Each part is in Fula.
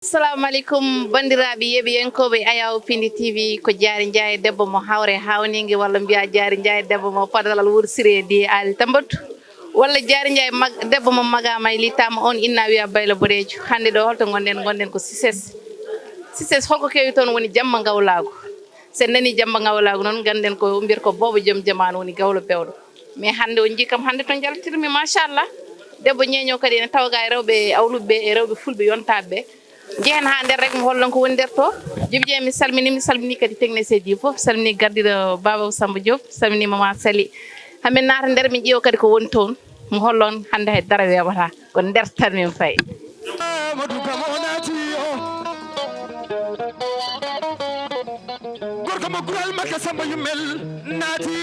Assalamu alaikum bandiraɓe yeɓiyenkoɓe Ayaw Pindi TV ko Diary Ndiaye debbo mo hawre hawningue walla mbiya Diary Ndiaye debbo mo padalal wursire di Ali Tambatu walla Diary Ndiaye debbo mo magama e littama on inna wiya Baylo Bodejo hande ɗo holto gonɗen ko Cices holko kewi toon woni jamma gawlago sen nani jamma gawlago noon ganden ko mbiyata ko Bobo joom jamanu woni gawlo bewɗo mais hande on jii kam hande to jaltirmi machallah debbo ñeño kadi ene tawga e rewɓe awluɓe e rewɓe fulɓe yontaɓeɓe jehen ha nder rek mo hollon ko woni nder to Djiby mi salmini kadi technicien ji foof salmini gardiɗo Baba Samba Diop salmini Mama Sali hamin naata nder min ƴeewa kadi ko woni toon mo hollon hande hay dara weɓata ko nder tan min fayi gorko mo gural makka Samba Yummel naati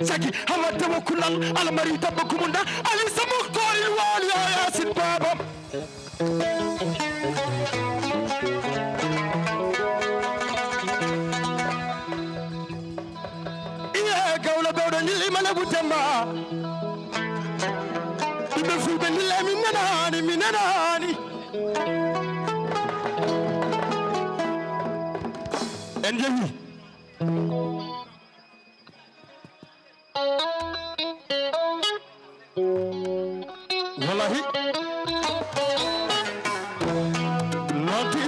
saki hawa tawakkulal almari tabba kumunda ali sama koil wali ya yasin baba iya gawla bewdo ni mala butemba ibe fulbe ni la minanani en jewi wallahi noti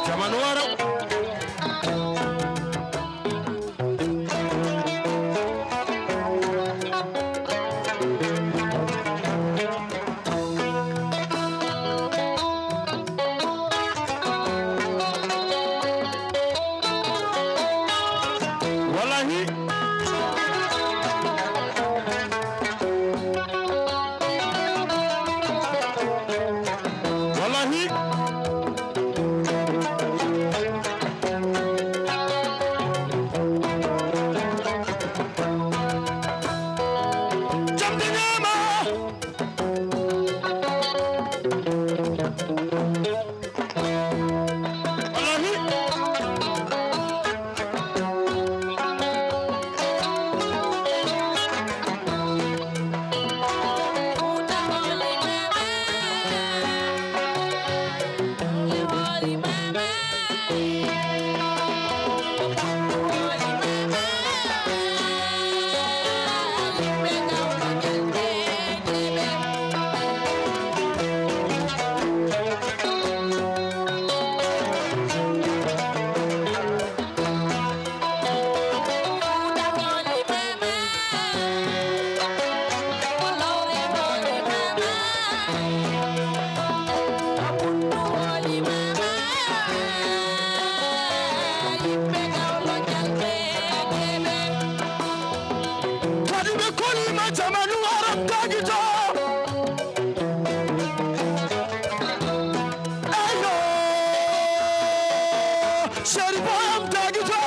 jamanu wara wallahi jamanu arab tagito ayo sharifam tagito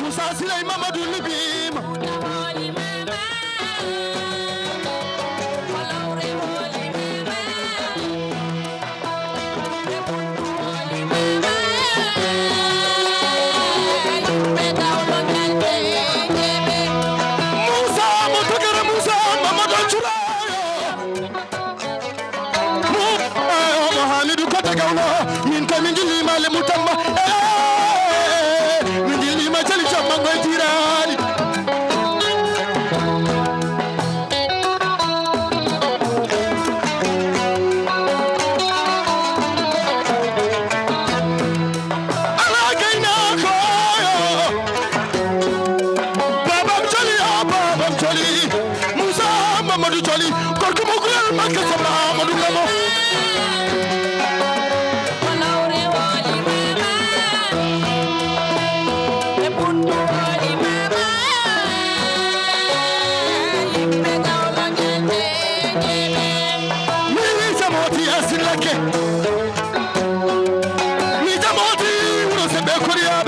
Musa Silay Mamadou Libim Musa Mutagara Musa Mamadou Churayo Mohamed Kota Gawlo min kamin jilima le mutamba min jilima jali jamma ngoy tirani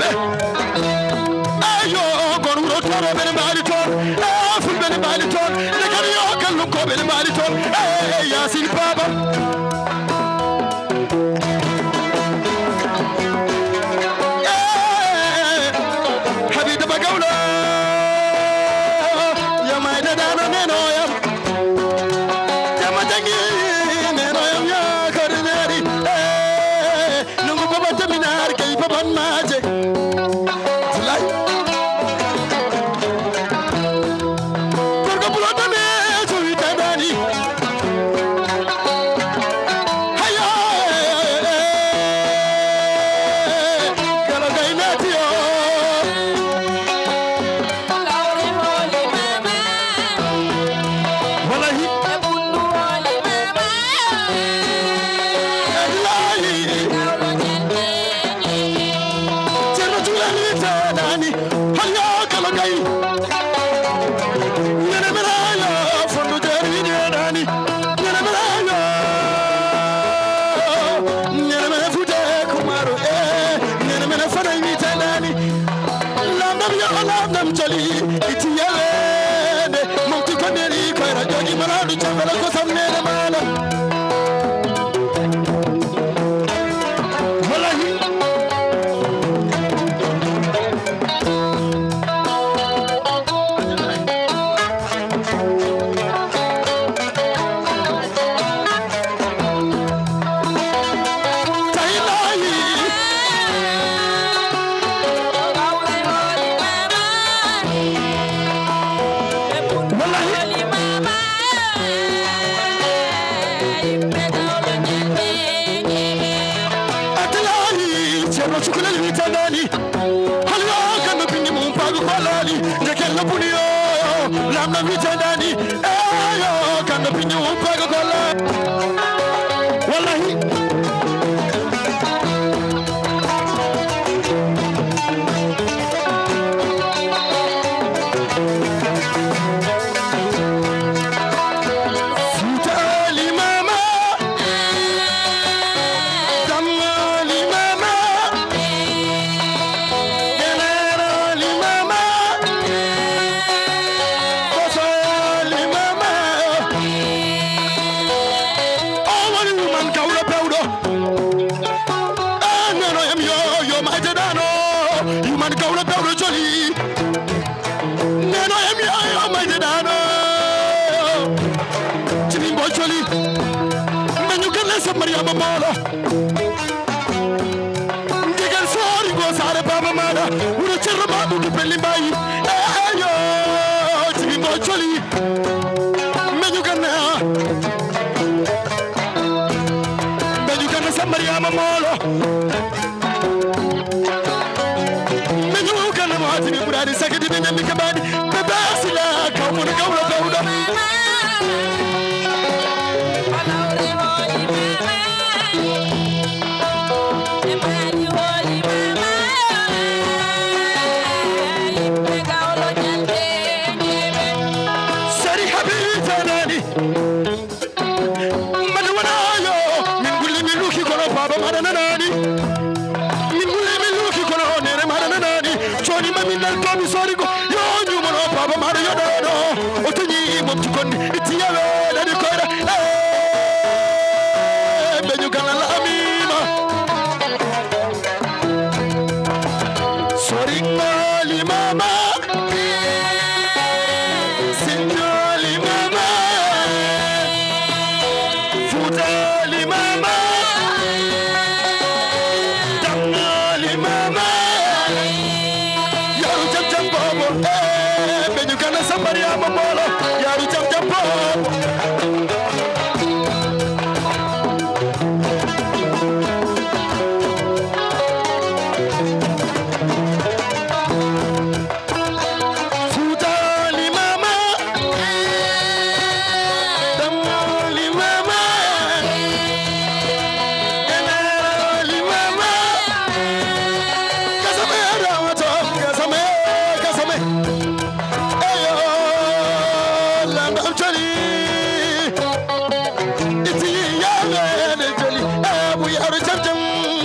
be ayo gon wuro toro be mali ton ful be mali ton ne kan yo kallu ko be mali ton yasin baba habida bagawla ya mai da dano ne no ya jama dangi ne no ya karneri nungu baba taminar kay baban maje zulai korgo bulota ne suwi tadani hayo galo gainati yo wallahi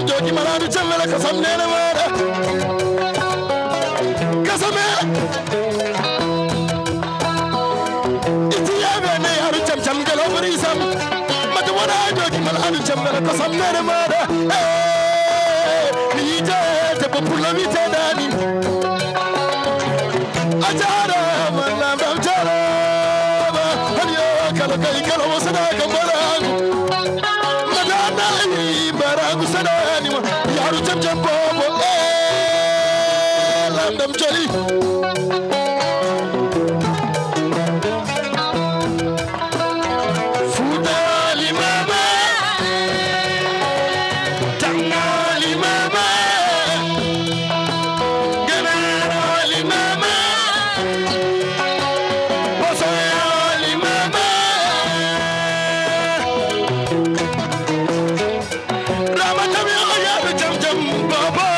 Jogi maradu channel ka samne na mara kasame itiya bene yaru cham cham gelo brisam mata wana jogi mal anu cham mala kasam mere mara ni te popula vita dani ajara manna bamjara hadiyo kala kai kala wasada kamara madana baragu sadani yaru cham cham bobo landam jali futali mama tangali mama ganali mama bosoyali mama ramatami yaru cham cham baba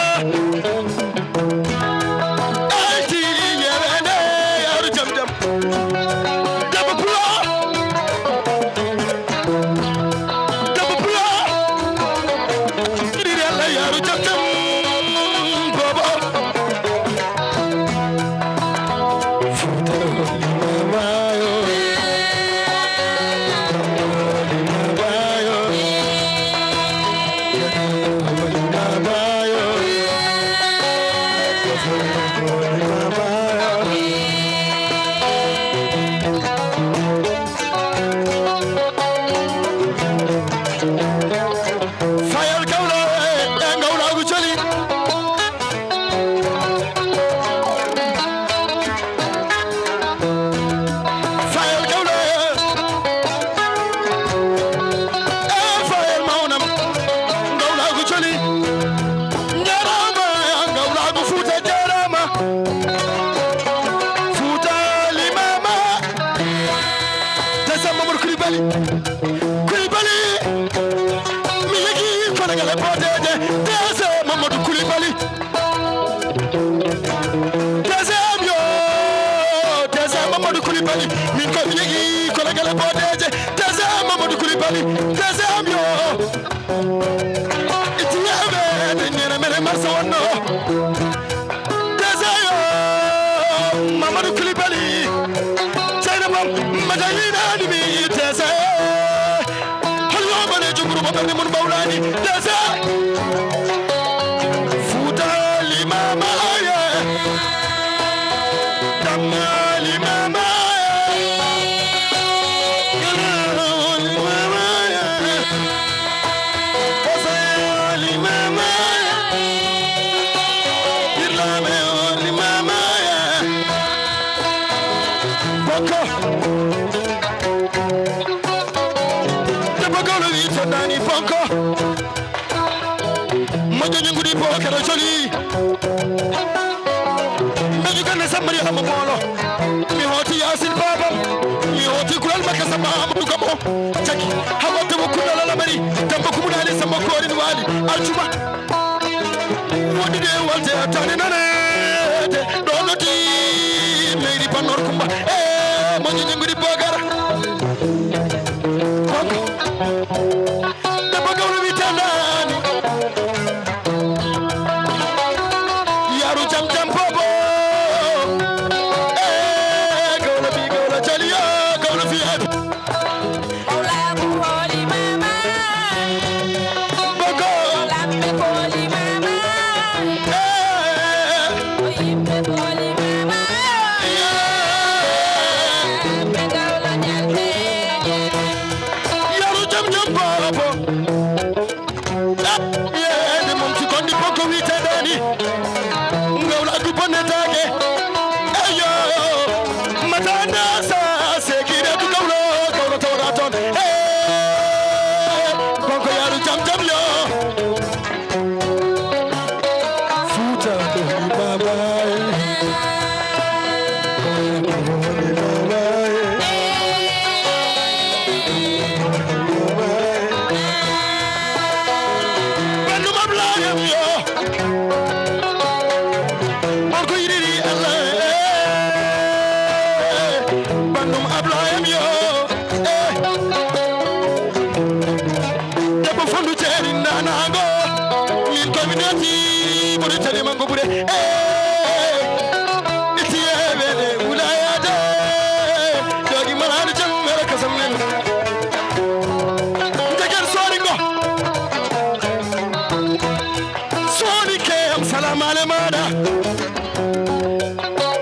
salam alemada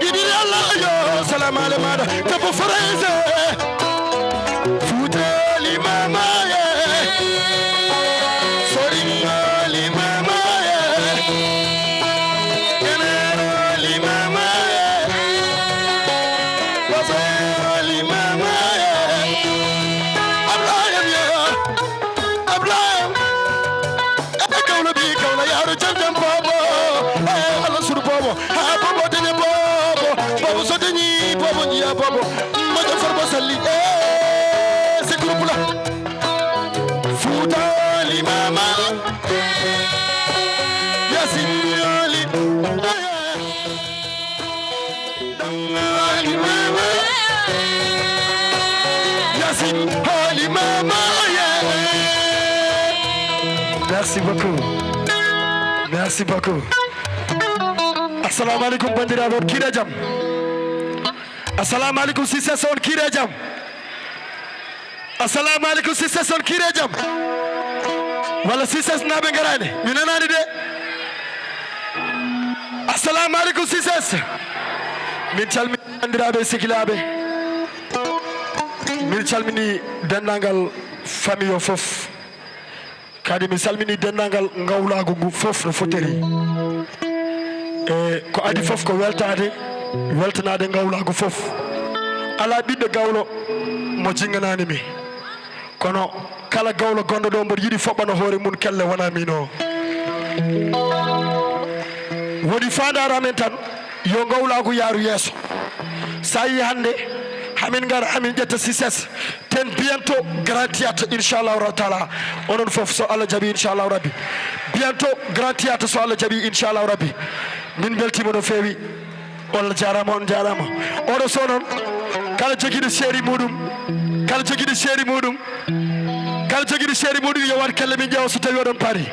idil Allah yo salam alemada kapo fraise futali mama ye soringoli mama ye kenali mama ye wasali mama ye Abraham yo Abraham kawla bi kawla yaaru jam bobo Allah suru bobo ha bobo dene bobo so deni bobo niya bobo ma do farba salli c'est groupe là Fouta li mama Yasin ali ali mama Yasin ali mama Merci beaucoup. Merci beaucoup. Assalamu alaikum bandiraɓe on kiire jaam. Assalamu alaikum Cissé on kiire jaam. Assalamu alaikum Cissé on kiire jaam. Walla Cissé naɓe garani mi nanani de. Assalamu alaikum Cissé. Min calmini bandiraɓe sikilaɓe. Min calmini dendagal famille o fof. Kadi mi salmini denndangal ngawlaagu ngu fof no fotiri e ko adi fof ko weltanade ngawlaagu fof ala ɓiɗɗo gawlo mo jinganani mi kono kala gawlo gonɗo ɗo mboɗo yiɗi foɓɓano hoore mum kelle wona min o woni fandare amen tan yo ngawlaagu yaaru yeeso sa yi hannde hamin gara hamin ƴetta Cissé ten bientôt grand théâtre inchallahu taala onon fof so Allah jaaɓi inchallahu rabbi bientôt grand théâtre so Allah jaaɓi inchallahu rabbi min beltima no feewi Allah jarama on jarama oɗo so noon kala joguiɗo séri muɗum kala joguiɗo séri muɗum kala joguiɗo séri muɗum yo wat kelle min ƴeewa so tawi oɗon paari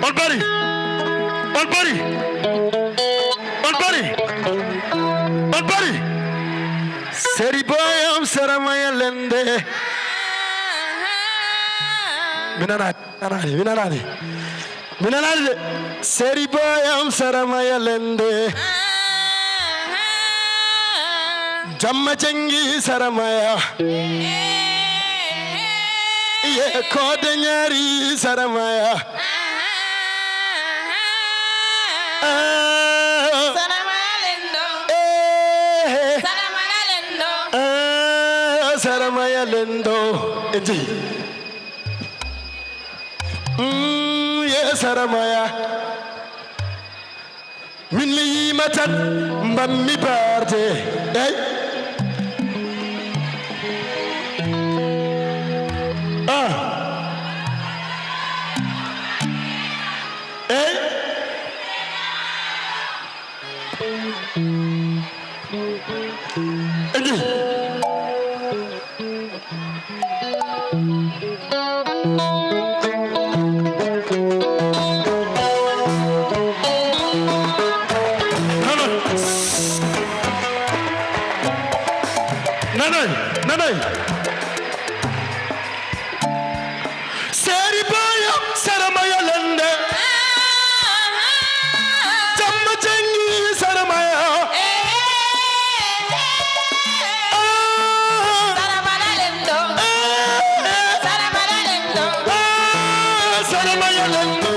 on paari on paari on paari on paari Seri boyam saramaya lende minanani de Seri boyam saramaya lende Jamma cengi saramaya Ye kode nyari saramaya Saramaya lendo eji ye saramaya min mi yima tan mbammi barde ey ey eji Nanay Seri boyo saramaya lende Jamma cengi saramaya Saramaya lendo Saramaya lendo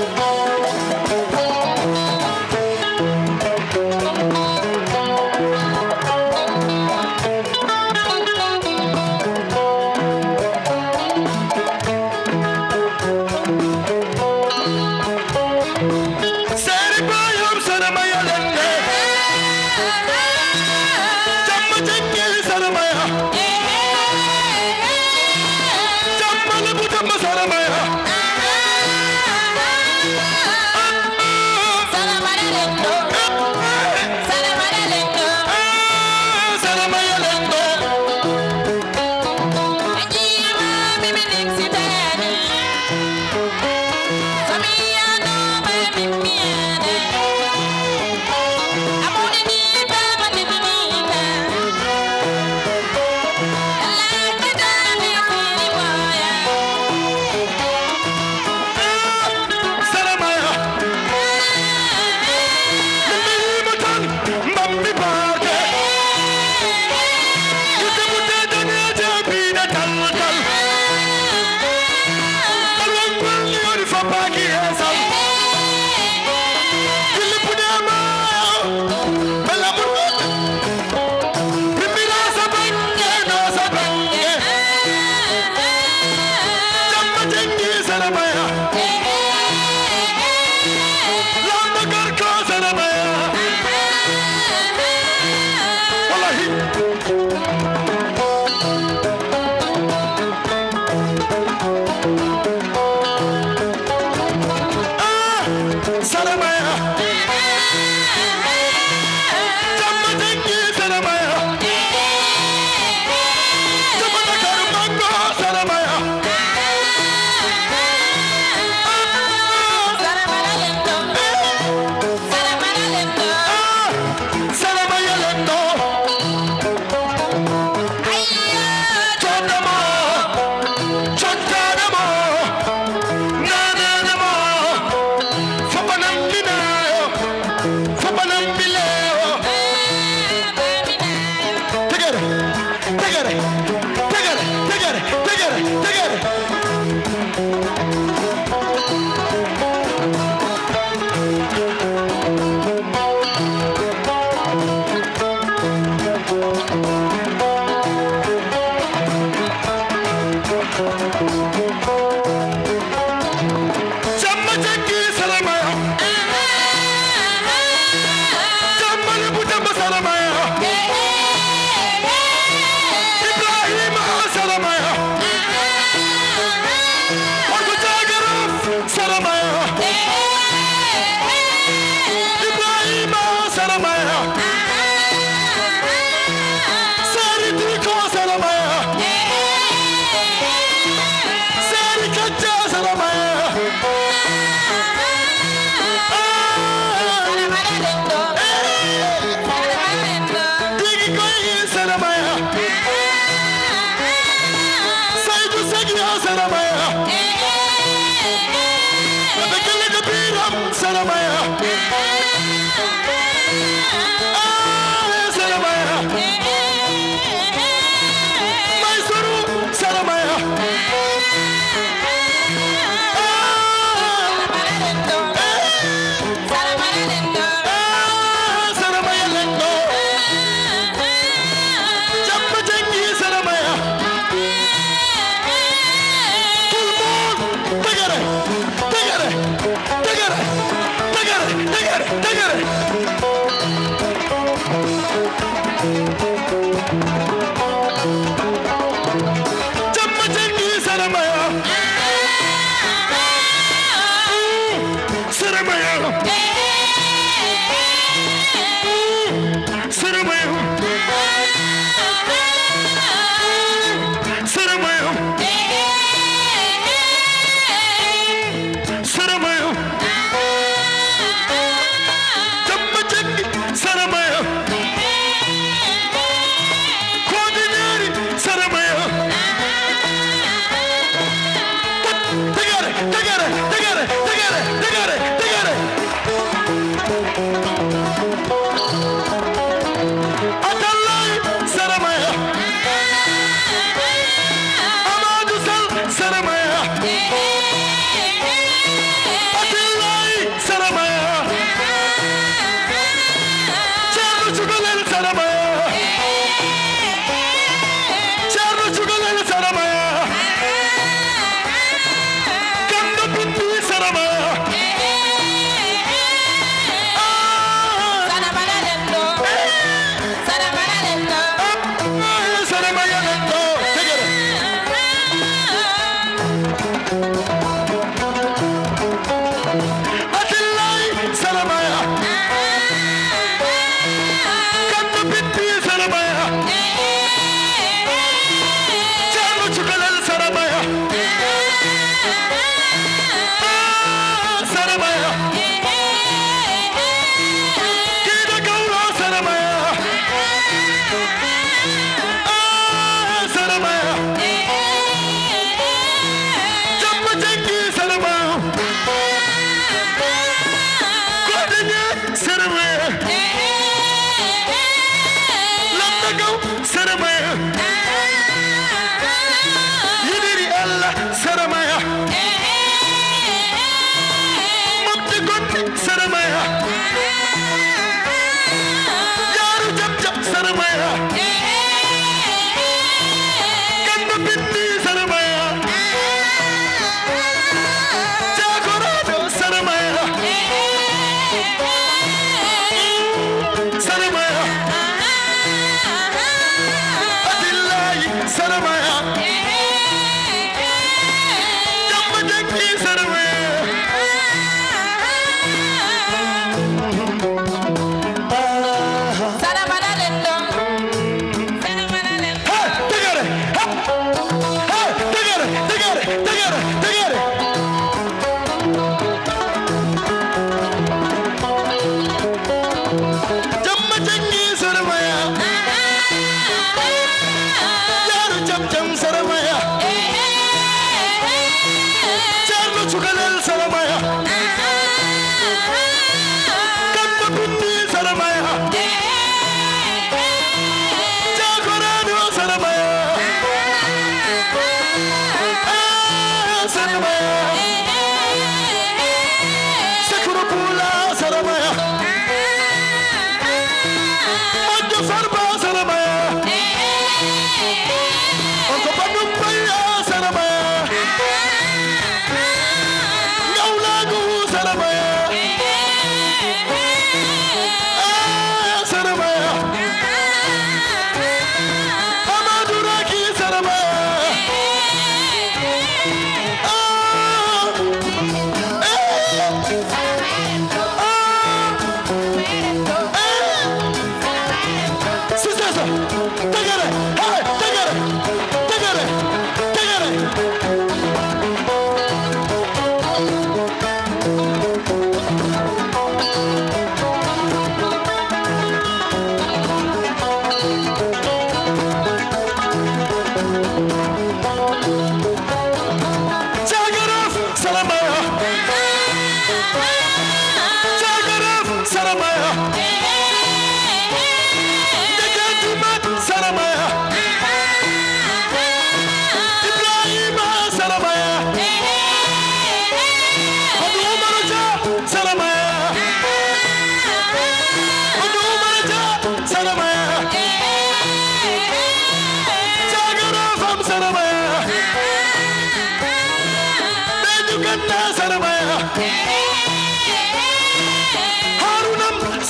Salamaya. Jamba jangi salamaya. Jamba nakar mango salamaya. Salamaya lendo. Chodamo. Chodamo. Nanamo. Fapanam binayo. Fapanam bileo. Take it. Take it. Take it. Take it. Take it. Take it. Jamba jangi salamaya. Jamba lebu jamba salamaya. Ibrahim salamaya. Orko jagaraf salamaya. Ibrahim salamaya. Sari diko salamaya. Sari kacha salamaya. Digi koi salamaya. Saidu sagiya salamaya. Bekele kabiram salamaya. Salamaya. Maisuru salamaya. Salamaya lendo. Jamba jangi salamaya. Tegere. Tegere. Tegere. Tegere. Tegere. Tegere.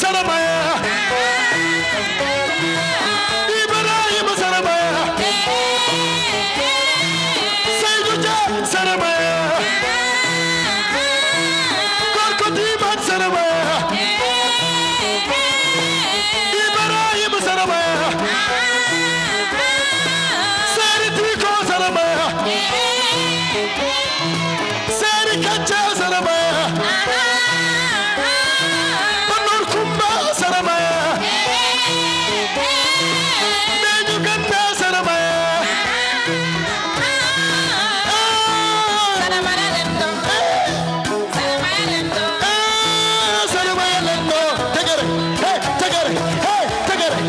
Saramaya Ibrahim Saramaya Seydou Dia Saramaya Gorko Diman Saramaya Ibrahim Saramaya Seri Tiko Saramaya Seri Kacha Saramaya Banur Kumba Saramaya Menyu Ganda Saramaya Saramaya Lendo Tegere hey Tegere hey Tegere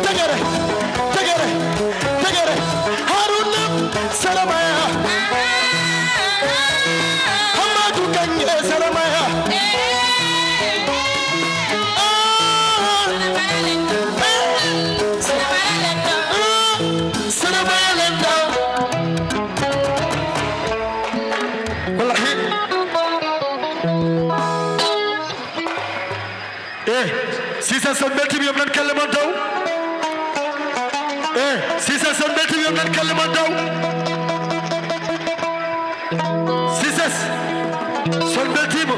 Tegere Tegere Tegere Haruna Saramaya Hamadu Kanye Saramaya Saramaya Lendo Wallahi si ça sonne bel TV yom nan kalema daw si ça sonne bel TV yom nan kalema daw si ça sonne bel TV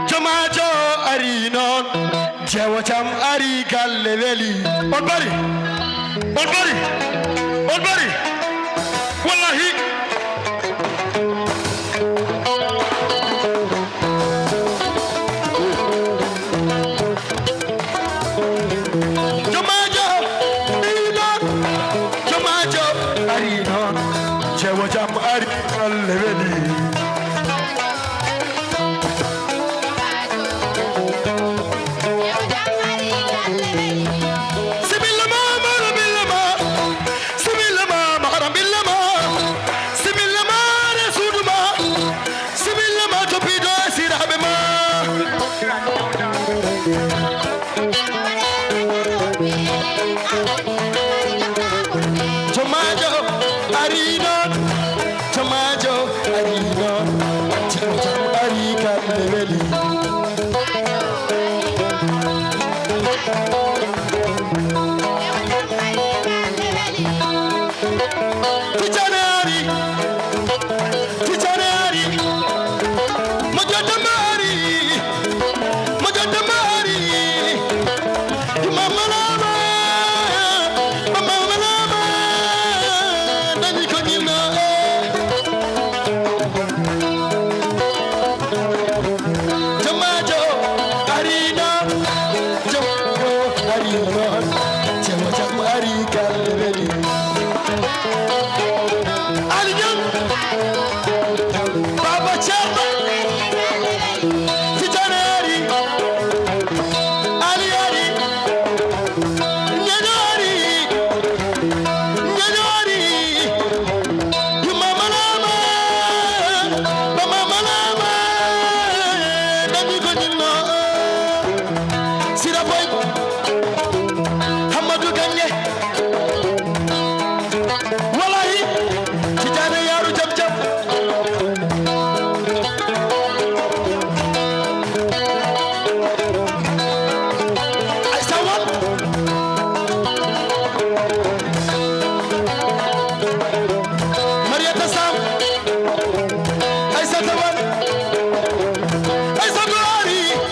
Jomajo ari non jewo cham ari galle weli on bari wallahi Jomajo ari non jewo cham ari galle weli Aisha Tawani, Aisha Tawani.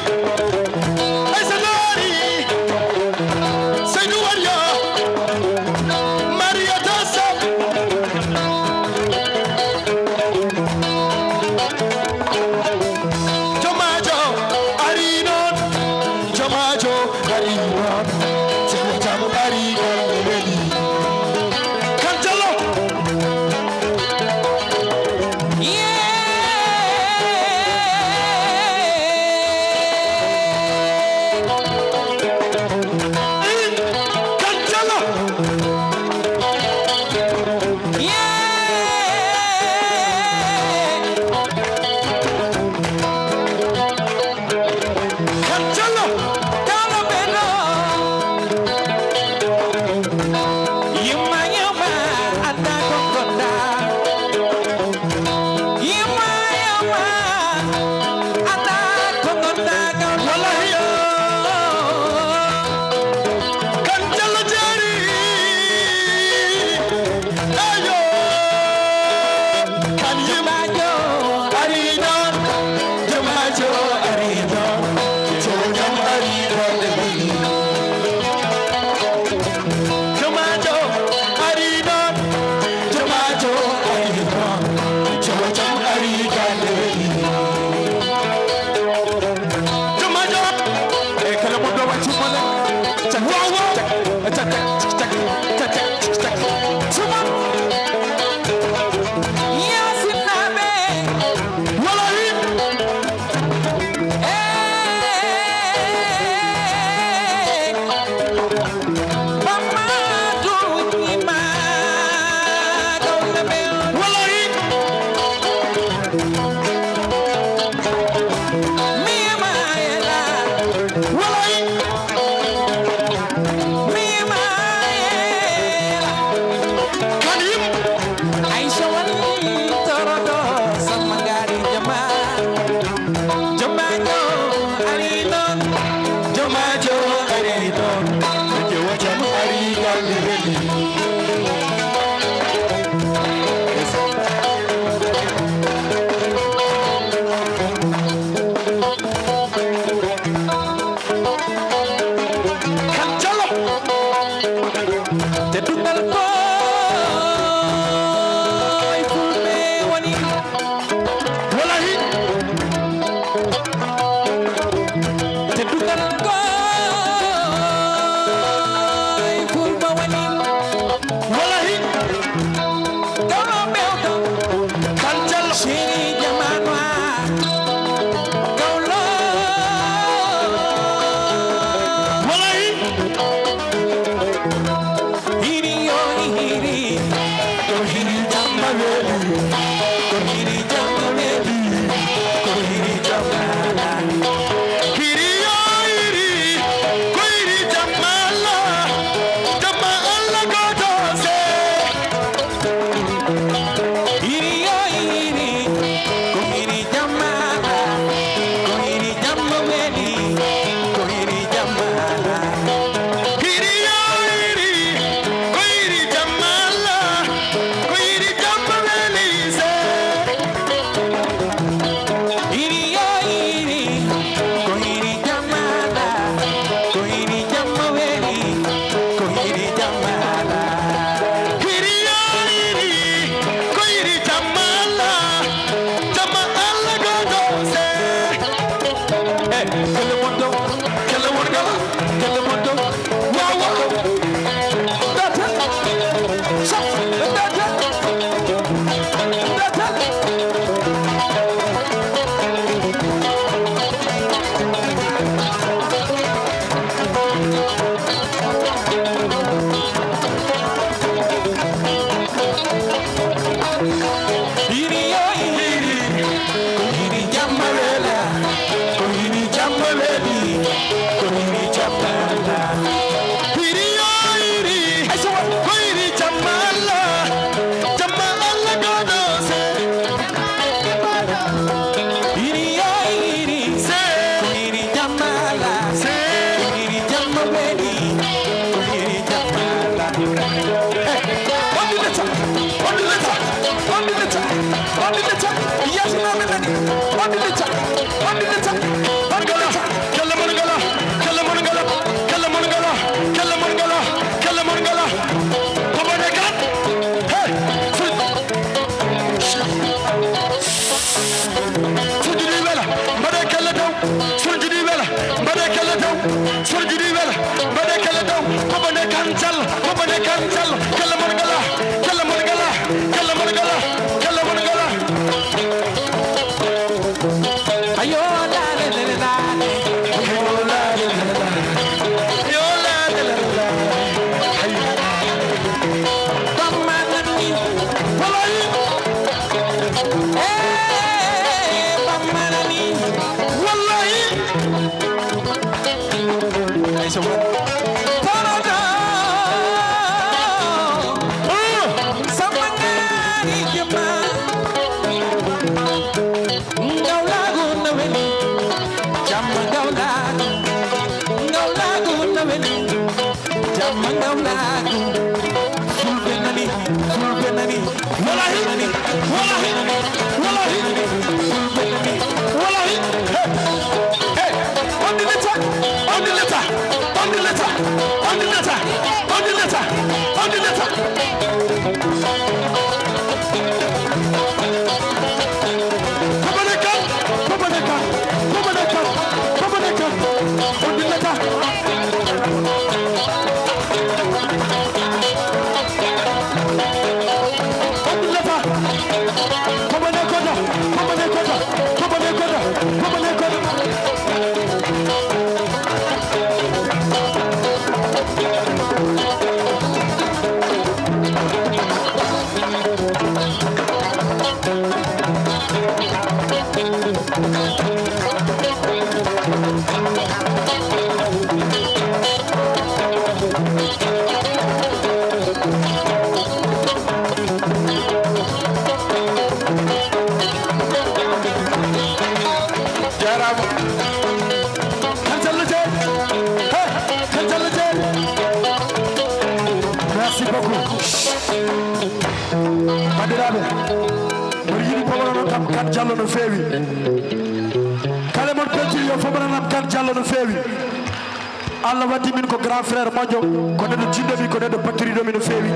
Allah waddi min ko grand frère moƴƴo ko neɗɗo jinnomi ko neɗɗo battoriɗomi no feewi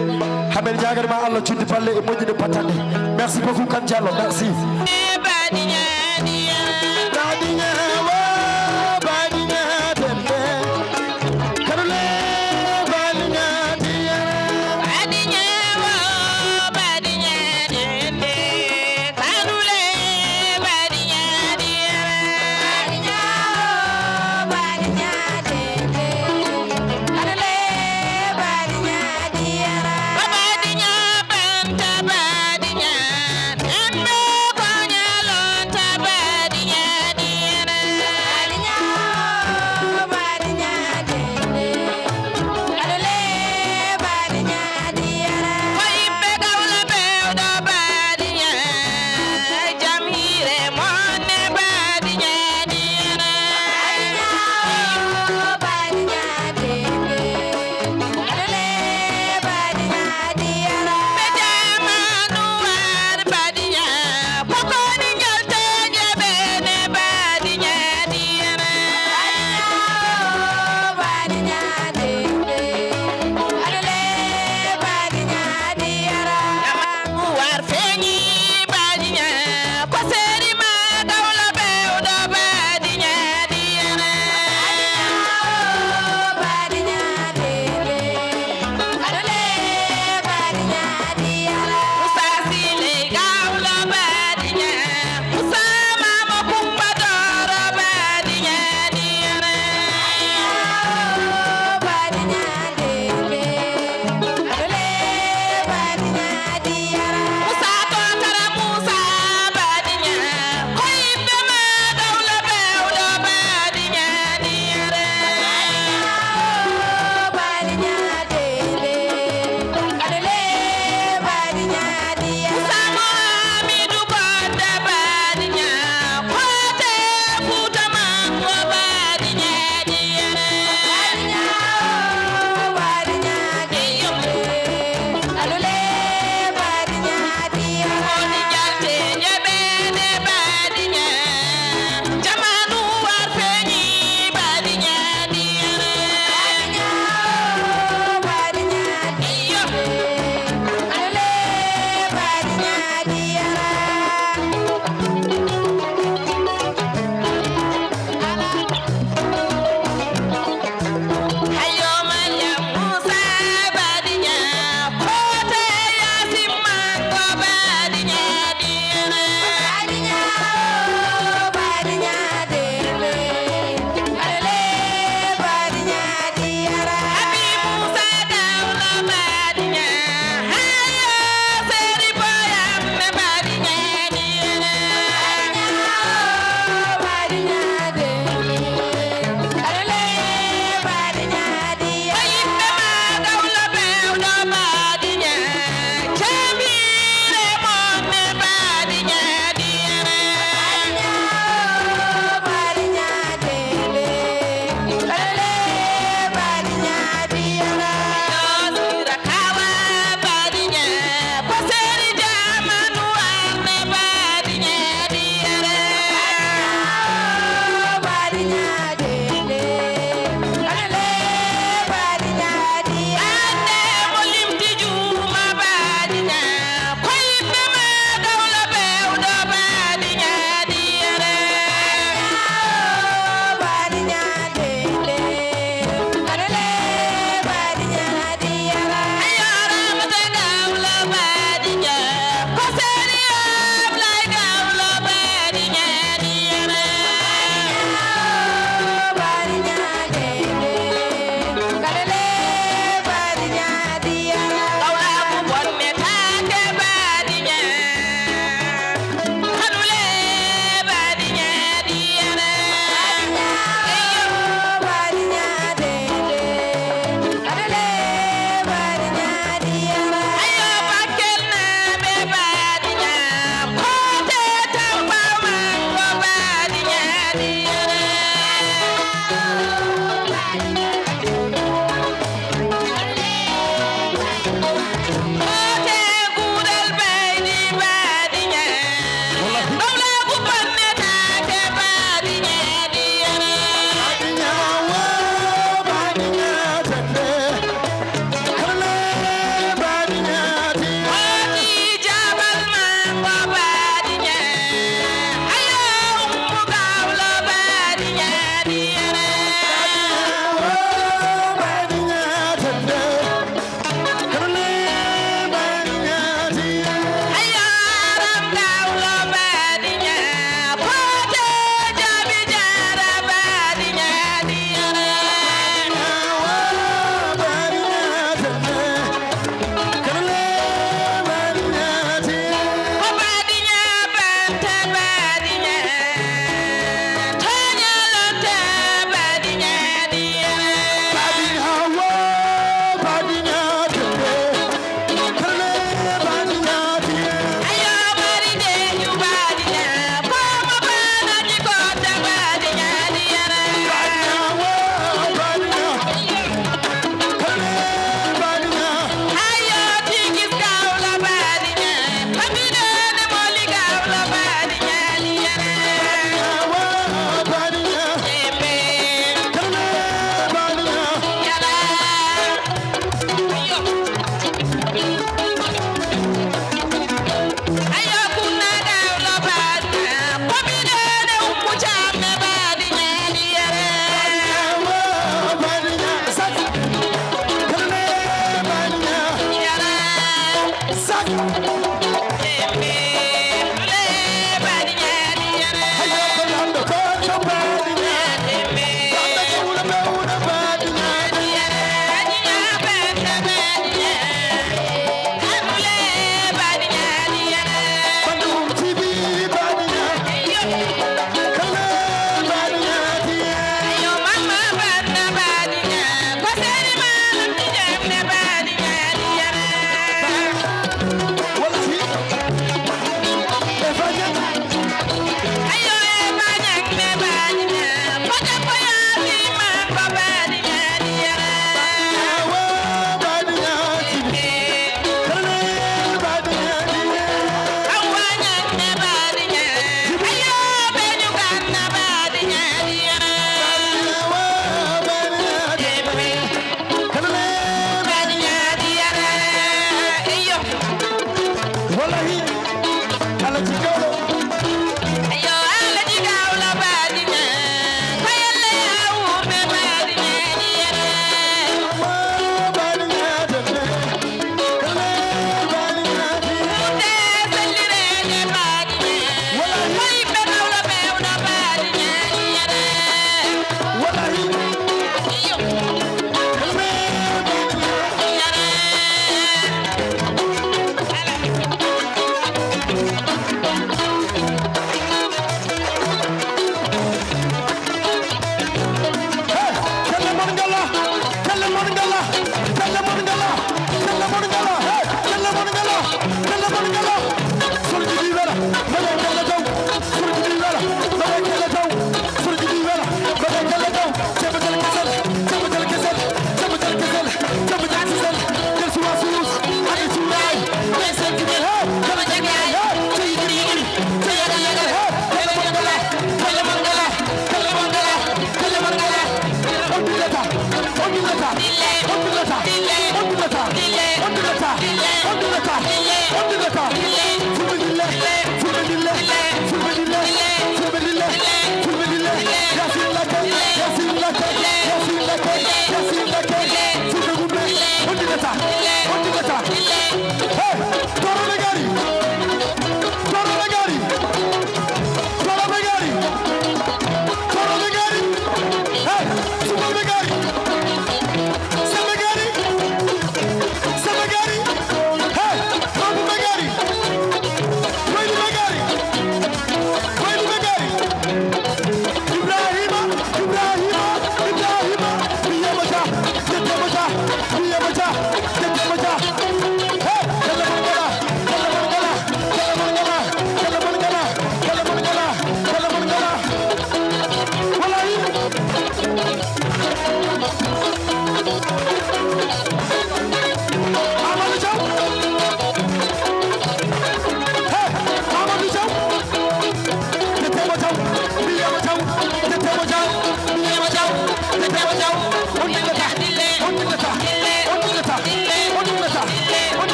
hamen jagarima Allah cuddi palle e moƴƴude patande merci beaucoup Kane Diallo merci Badinya banta badinya, embe konya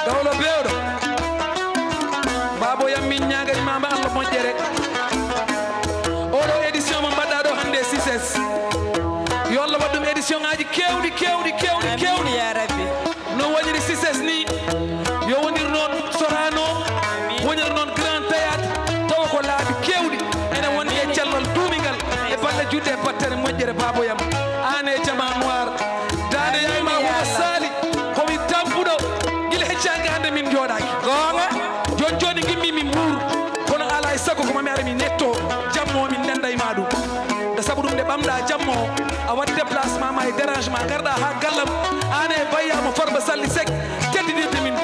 gawlo bewɗo babo yam min ñagani mama Allah moƴƴere oɗo édition mo mbaɗɗa ɗo hande 6s yo Allah waɗ ɗum édition ngaji kewɗi ya rabbi no woniri 6s ni yo wonir noon Sorano wonir noon Grand Théâtre tawa ko laabi kewɗi ene woni e cellal duumigal e balle judde e battere moƴƴere baboyam an e jama noir dande yayma homo sali komi tampuɗo guila heccange hande min jooɗaki gonga joni joni gimmi min muuru kono ala e sago ko mami ara mi netto jammo min denda e ma ɗum nde saabu ɗum nde ɓamɗa jammo a waɗi déplacement ma e dérangement garɗa ha gallam an e bayyama Farba Salli Seck teddidirde min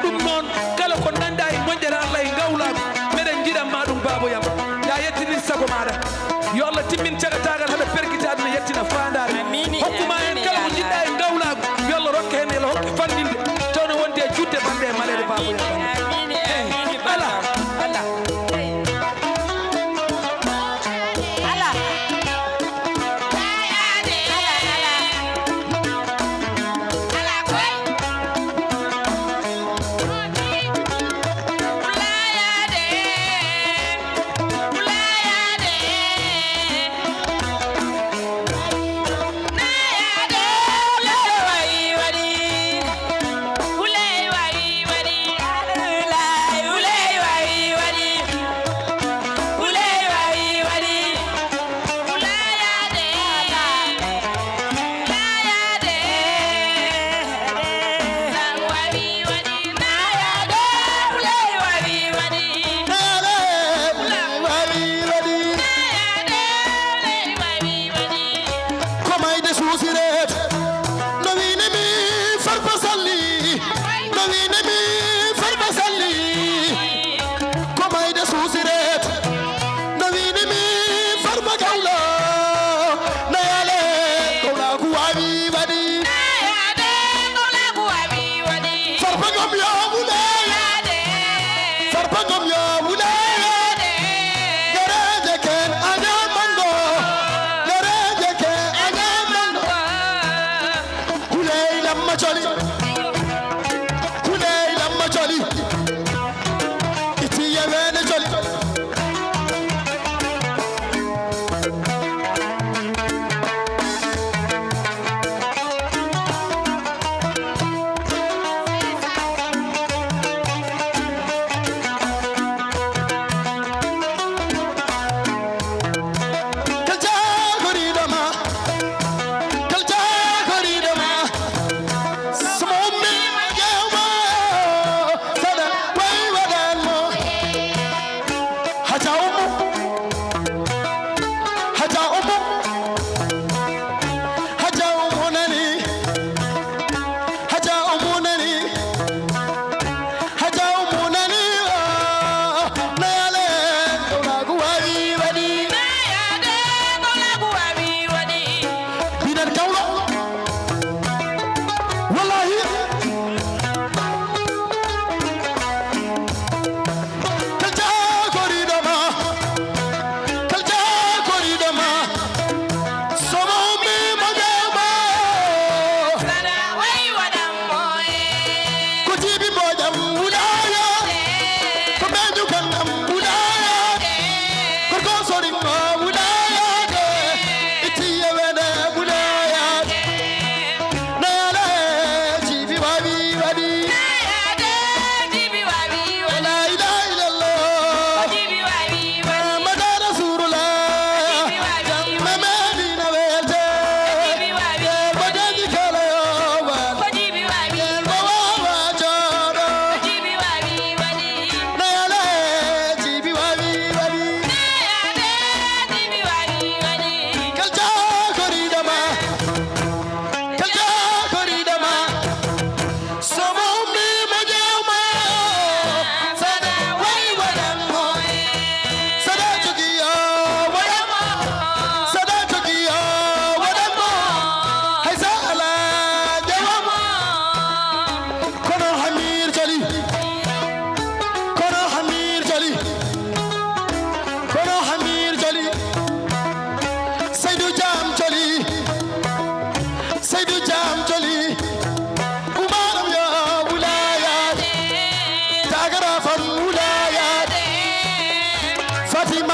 ɗum noon kala ko nanda e moƴƴere Allah e gawlago meɗen jiɗanma ɗum baboyam ya yettinir sago maɗa yo Allah timmin cagatagal haɗa perguita ɗum yettina fandare hokkuma hen kala ko jiɗɗa e gawlago yo Allah rokke hen ela hokke fandinde tawno wonde e judde bande e malede baboyam ala ala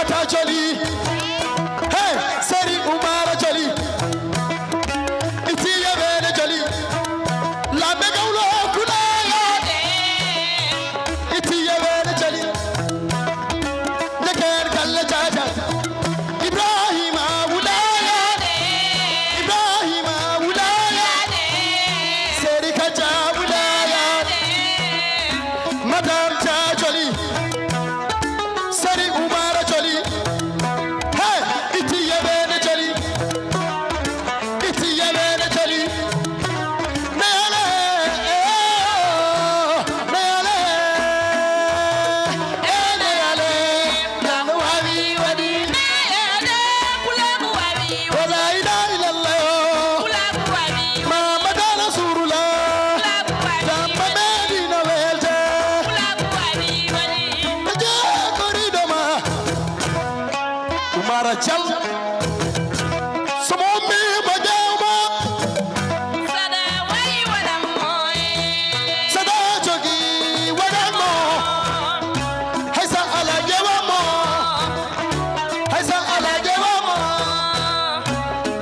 Fata Joli. Hey, Seri Umara Joli. Itiye Bene Joli. La Megaulo Kulaya. Itiye Bene Joli. Leker Kalla Jaja. Ibrahim Awulaya. Ibrahim Awulaya. Seri Kaja Awulaya. Madame Jajoli. Seri Umara Joli. Hey, Itiye Bene Joli. Itiye Bene Joli. Nele, nele, nele, nanu habi wadi. Wala ilaha illallah. Muhammad Rasulullah. Jamba Medina welte. Aja koridoma. Umara Jal. Somomi Bajama. Sada Jogi Wadamo. Haisa ala Jawamo. Haisa ala Jawamo.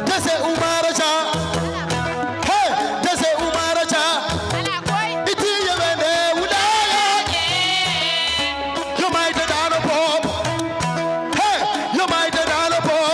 Dese Umara Cha. Hey, Dese Umara Cha. Iti Yemene Udaya. You might have done a pop. Hey, you might have done a pop.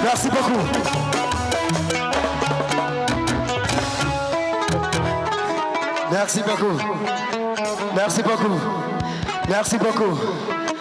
Merci beaucoup. Merci beaucoup. Merci beaucoup. Merci beaucoup.